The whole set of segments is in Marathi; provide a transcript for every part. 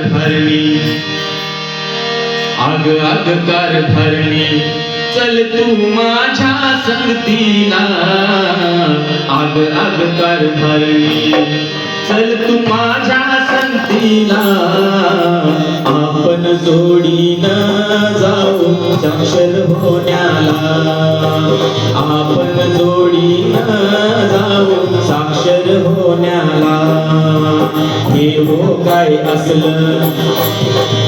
भरणी, आग आग कार भरणी, चल तू माझ्या संगतीला. आग आग कार भरणी, चल तू माझ्या संगतीला. आपण जोडीनं जाऊ साक्षर होण्याला. आपण जोडीनं जाऊ साक्षर होण्याला. हे हो काय असलं,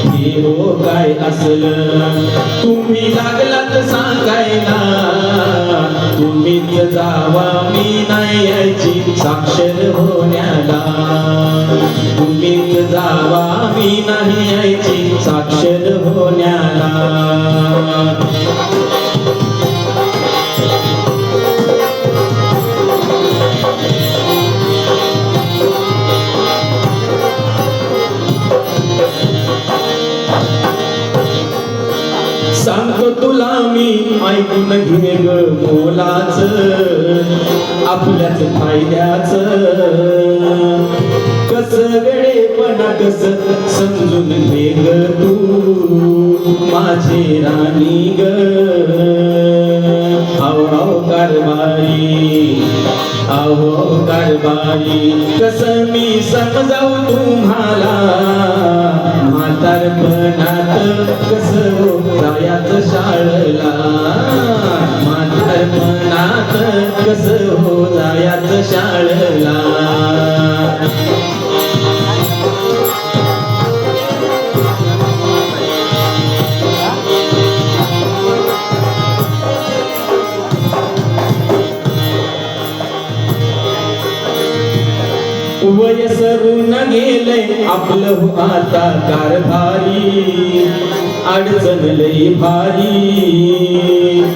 हे हो काय असलं, तुम्ही लागलात सांगायला. तुम्हीच जावा मी नाही यायची साक्षर होण्याला. तुम्हीच जावा मी नाही यायची साक्षर होण्याला. सांगतो तुला मी ऐकून घे ग मोलाच, आपल्याच फायद्याच. कस वेळेपणा कस समजून घे ग तू माझी राणी ग. आव आव कारभारी, आहो कारभारी, कस मी समजावू तुम्हाला. म्हातारपणात कस जायचं शाळेला. म्हातारपणात कस हो जायचं शाळेला. वय सरून गेले आपलं हो आता कारभारी. अडचण लई भारी,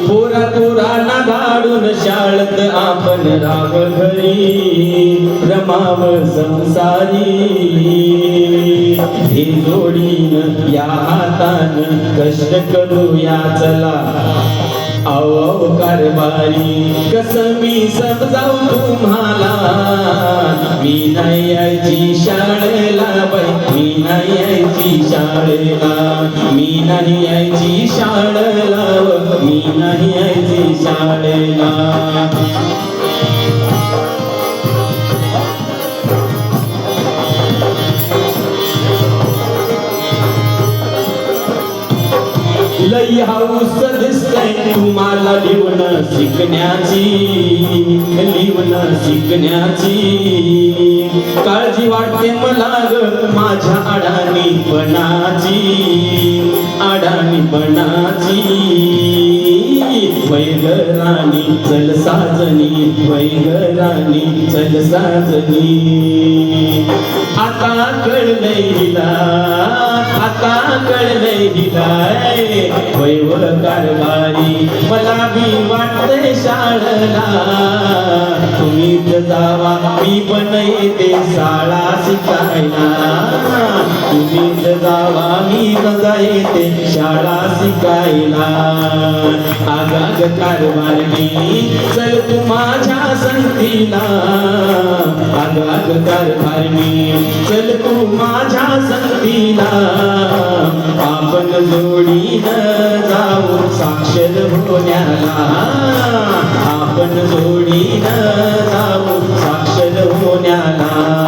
पोरा पोरांना धाडून शाळेत आपण राव घरी. रमाव संसारी हे जोडीनं या हातानं कष्ट करूया चला. आव कारभारी, कस मी समजावू तुम्हाला. मी नाही यायची शाळेला बाई, मी नाही यायची शाळेला. मी नाही यायची शाळेला, मी नाही यायची शाळेला. लई हाऊस दिसतंय तुम्हाला लिहून शिकण्याची, लिहून शिकण्याची. काळजी वाटते मला ग माझ्या अडाणीपणाची, अडाणीपणाची. वैगराणी चल साजनी, वैगराणी चल साजनी. आता कळलंय हिला, आता कळलंय हिला. वैव कारभारी, मला बी वाटतंय शाळेला. तुम्हीच जावा मी पण येते शाळा शिकायला. तुम्हीच जावा मी पण येते शाळा शिकायला. आगाग कारभारी, चल तू माझ्या संगतीला. आगाग कारभारी, चल तू माझ्या संगतीला. आपण जोडीनं जाऊ साक्षर होण्याला. आपण जोडीनं जाऊ साक्षर होण्याला.